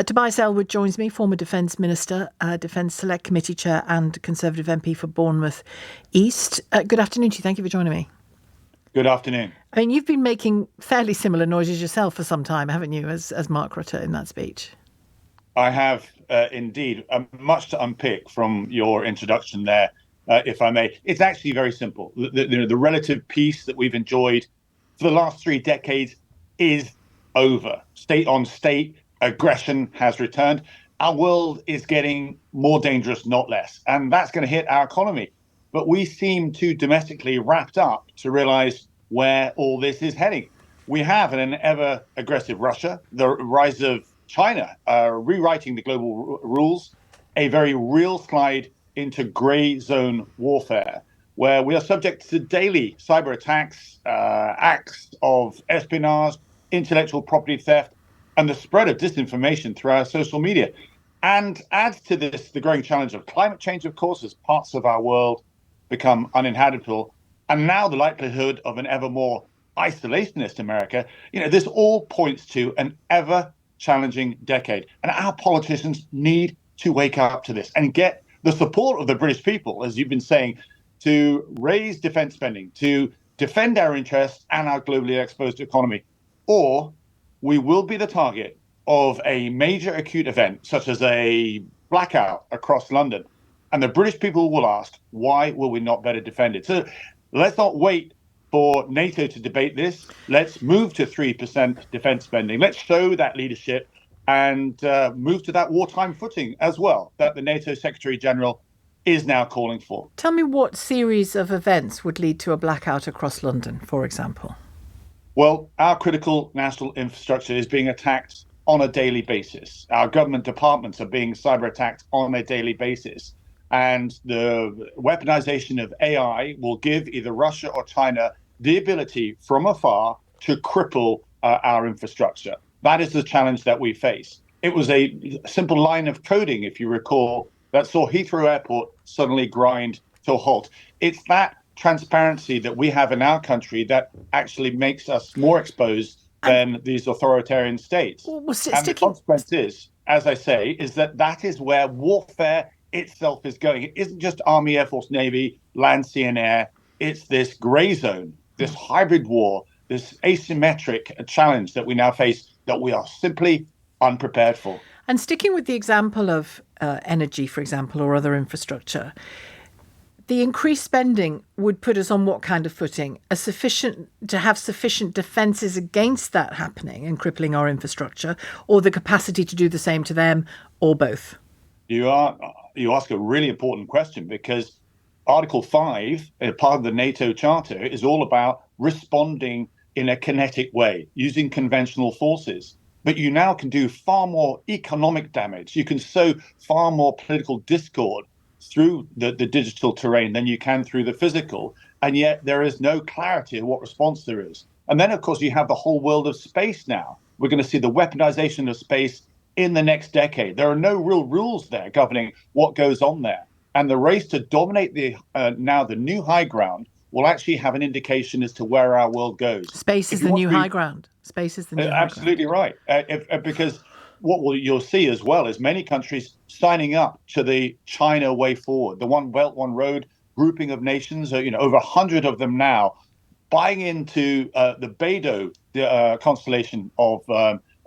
Tobias Ellwood joins me, former Defence Minister, Defence Select Committee Chair and Conservative MP for Bournemouth East. Good afternoon to you. Thank you for joining me. Good afternoon. I mean, you've been making fairly similar noises yourself for some time, haven't you, as Mark Rutte in that speech? I have indeed. Much to unpick from your introduction there, if I may. It's actually very simple. The relative peace that we've enjoyed for the last 3 decades is over. State-on-state aggression has returned. Our world is getting more dangerous, not less. And that's going to hit our economy. But we seem too domestically wrapped up to realize where all this is heading. We have an ever aggressive Russia, the rise of China, rewriting the global rules, a very real slide into gray zone warfare, where we are subject to daily cyber attacks, acts of espionage, intellectual property theft, and the spread of disinformation through our social media. And adds to this the growing challenge of climate change, of course, as parts of our world become uninhabitable, and now the likelihood of an ever more isolationist America. This all points to an ever challenging decade, and our politicians need to wake up to this and get the support of the British people, as you've been saying, to raise defense spending, to defend our interests and our globally exposed economy, or we will be the target of a major acute event such as a blackout across London. And the British people will ask, why will we not better defend it? So let's not wait for NATO to debate this. Let's move to 3% defense spending. Let's show that leadership and move to that wartime footing as well that the NATO Secretary General is now calling for. Tell me what series of events would lead to a blackout across London, for example? Well, our critical national infrastructure is being attacked on a daily basis. Our government departments are being cyber attacked on a daily basis. And the weaponization of AI will give either Russia or China the ability from afar to cripple our infrastructure. That is the challenge that we face. It was a simple line of coding, if you recall, that saw Heathrow Airport suddenly grind to a halt. It's that transparency that we have in our country that actually makes us more exposed than these authoritarian states. And the consequence is, as I say, is that is where warfare itself is going. It isn't just Army, Air Force, Navy, land, sea, and air. It's this gray zone, this hybrid war, this asymmetric challenge that we now face that we are simply unprepared for. And sticking with the example of energy, for example, or other infrastructure, the increased spending would put us on what kind of footing? To have sufficient defences against that happening and crippling our infrastructure, or the capacity to do the same to them, or both? You ask a really important question, because Article 5, part of the NATO Charter, is all about responding in a kinetic way, using conventional forces. But you now can do far more economic damage. You can sow far more political discord through the digital terrain than you can through the physical. And yet there is no clarity of what response there is. And then, of course, you have the whole world of space now. We're going to see the weaponization of space in the next decade. There are no real rules there governing what goes on there. And the race to dominate the new high ground will actually have an indication as to where our world goes. Space is the new high ground. Space is the new high ground. Absolutely right. Because what you'll see as well is many countries signing up to the China way forward, the One Belt, One Road grouping of nations, over 100 of them now, buying into the Beidou constellation of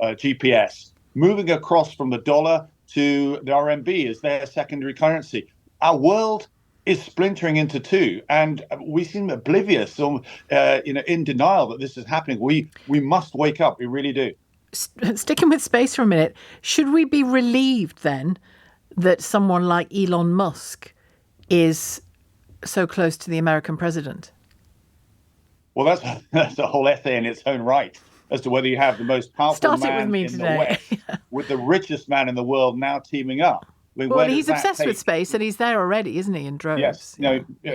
GPS, moving across from the dollar to the RMB as their secondary currency. Our world is splintering into two, and we seem oblivious or in denial that this is happening. We must wake up. We really do. Sticking with space for a minute, should we be relieved then that someone like Elon Musk is so close to the American president? Well, that's a whole essay in its own right as to whether you have the most powerful man in the West with the richest man in the world now teaming up. Well, he's obsessed with space, and he's there already, isn't he, in droves? Yes,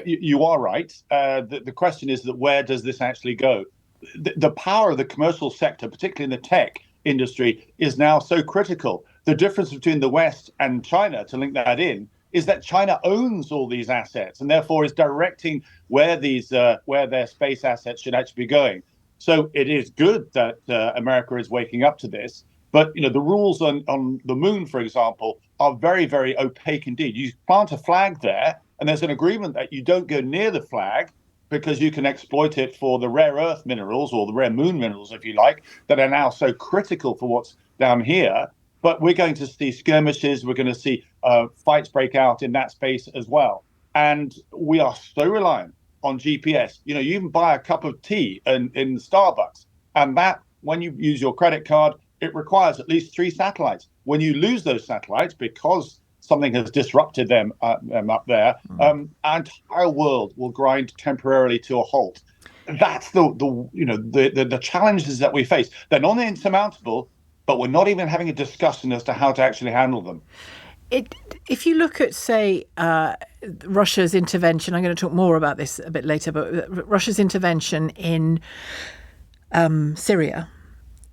you are right. The question is that where does this actually go? The power of the commercial sector, particularly in the tech industry, is now so critical. The difference between the West and China, to link that in, is that China owns all these assets and therefore is directing where their space assets should actually be going. So it is good that America is waking up to this. But the rules on the moon, for example, are very, very opaque indeed. You plant a flag there, and there's an agreement that you don't go near the flag because you can exploit it for the rare earth minerals, or the rare moon minerals, if you like, that are now so critical for what's down here. But we're going to see skirmishes. We're going to see fights break out in that space as well. And we are so reliant on GPS. You even buy a cup of tea in Starbucks, and that, when you use your credit card, it requires at least 3 satellites. When you lose those satellites because something has disrupted them up there, our entire world will grind temporarily to a halt. That's the challenges that we face. They're not insurmountable, but we're not even having a discussion as to how to actually handle them. If you look at, say, Russia's intervention, I'm going to talk more about this a bit later, but Russia's intervention in Syria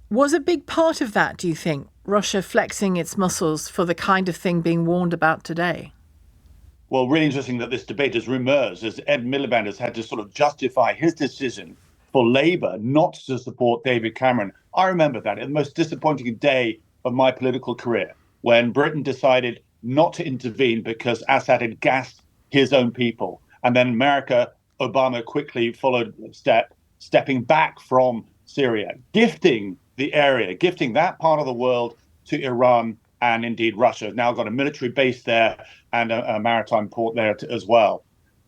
was a big part of that, do you think? Russia flexing its muscles for the kind of thing being warned about today? Well, really interesting that this debate has reemerged as Ed Miliband has had to sort of justify his decision for Labour not to support David Cameron. I remember that, the most disappointing day of my political career, when Britain decided not to intervene because Assad had gassed his own people. And then America, Obama quickly followed stepping back from Syria, gifting the area, gifting that part of the world to Iran, and indeed Russia has now got a military base there and a maritime port there as well.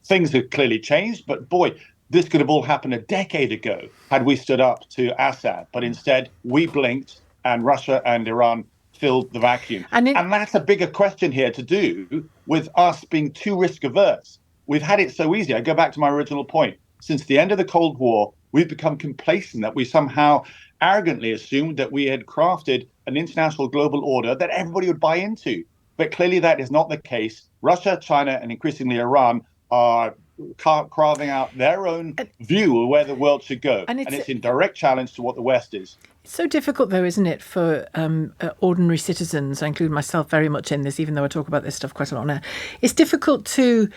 Things have clearly changed, but boy, this could have all happened a decade ago had we stood up to Assad. But instead, we blinked, and Russia and Iran filled the vacuum. And that's a bigger question here to do with us being too risk averse. We've had it so easy. I go back to my original point. Since the end of the Cold War, we've become complacent, that we somehow arrogantly assumed that we had crafted an international global order that everybody would buy into. But clearly that is not the case. Russia, China, and increasingly Iran are carving out their own view of where the world should go. And it's in direct challenge to what the West is. It's so difficult, though, isn't it, for ordinary citizens, I include myself very much in this, even though I talk about this stuff quite a lot now. It's difficult to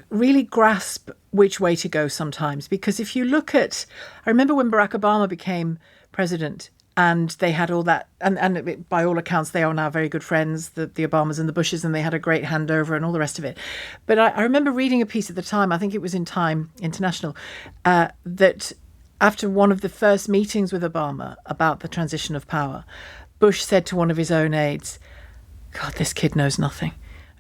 really grasp which way to go sometimes, because if you look at, I remember when Barack Obama became president and they had all that, and by all accounts they are now very good friends, the Obamas and the Bushes, and they had a great handover and all the rest of it. But I remember reading a piece at the time, I think it was in Time International, that after one of the first meetings with Obama about the transition of power, Bush said to one of his own aides, "God, this kid knows nothing,"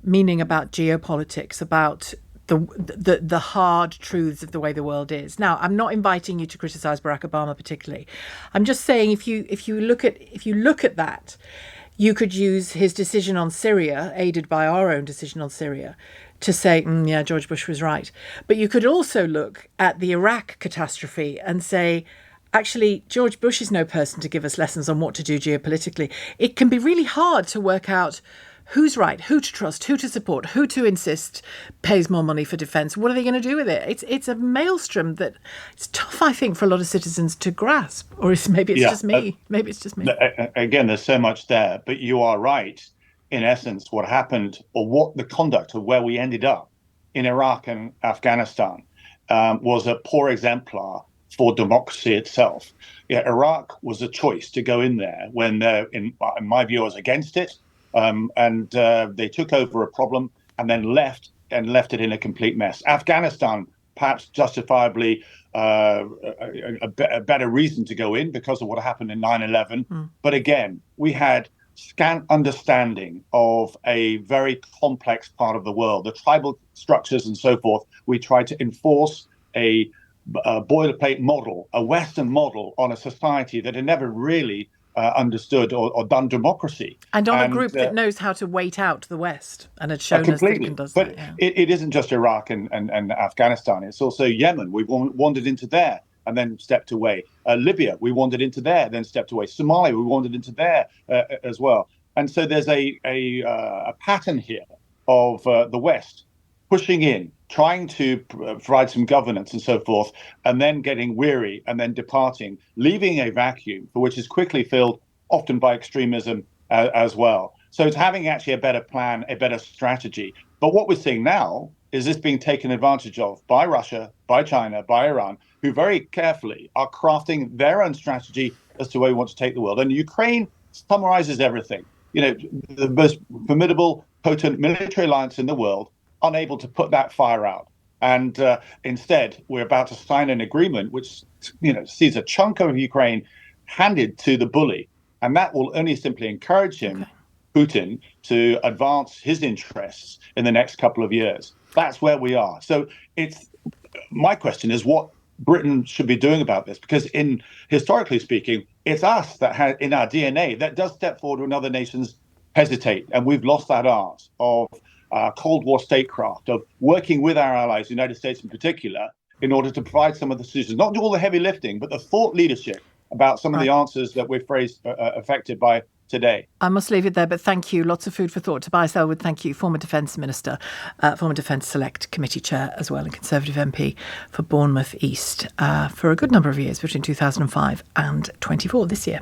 meaning about geopolitics, about the hard truths of the way the world is. Now, I'm not inviting you to criticize Barack Obama particularly. I'm just saying if you look at that, you could use his decision on Syria, aided by our own decision on Syria, to say, yeah, George Bush was right. But you could also look at the Iraq catastrophe and say, actually, George Bush is no person to give us lessons on what to do geopolitically. It can be really hard to work out who's right, who to trust, who to support, who to insist pays more money for defence. What are they going to do with it? It's a maelstrom that it's tough, I think, for a lot of citizens to grasp. Or maybe it's just me. Maybe it's just me. Again, there's so much there. But you are right. In essence, what happened, or what the conduct of where we ended up in Iraq and Afghanistan was a poor exemplar for democracy itself. Iraq was a choice to go in there when, in my view, I was against it. And they took over a problem and then left it in a complete mess. Afghanistan, perhaps justifiably a better reason to go in because of what happened in 9/11. But again, we had scant understanding of a very complex part of the world, the tribal structures and so forth. We tried to enforce a boilerplate model, a Western model on a society that had never really understood or done democracy. And on a group that knows how to wait out the West and had shown us that it can do that. But it isn't just Iraq and Afghanistan. It's also Yemen. We wandered into there and then stepped away. Libya, we wandered into there, then stepped away. Somalia, we wandered into there as well. And so there's a pattern here of the West pushing in, trying to provide some governance and so forth, and then getting weary and then departing, leaving a vacuum for which is quickly filled, often by extremism as well. So it's having actually a better plan, a better strategy. But what we're seeing now is this being taken advantage of by Russia, by China, by Iran, who very carefully are crafting their own strategy as to where we want to take the world. And Ukraine summarizes everything. The most formidable, potent military alliance in the world, unable to put that fire out. And instead, we're about to sign an agreement which, sees a chunk of Ukraine handed to the bully. And that will only simply encourage him, Putin, to advance his interests in the next couple of years. That's where we are. So my question is what Britain should be doing about this, because historically speaking, it's us that has in our DNA that does step forward when other nations hesitate, and we've lost that art of Cold War statecraft, of working with our allies, the United States in particular, in order to provide some of the decisions, not do all the heavy lifting, but the thought leadership about some of the answers that we're affected by today. I must leave it there, but thank you. Lots of food for thought. Tobias Ellwood, thank you. Former Defence Minister, former Defence Select Committee Chair as well, and Conservative MP for Bournemouth East for a good number of years between 2005 and 24 this year.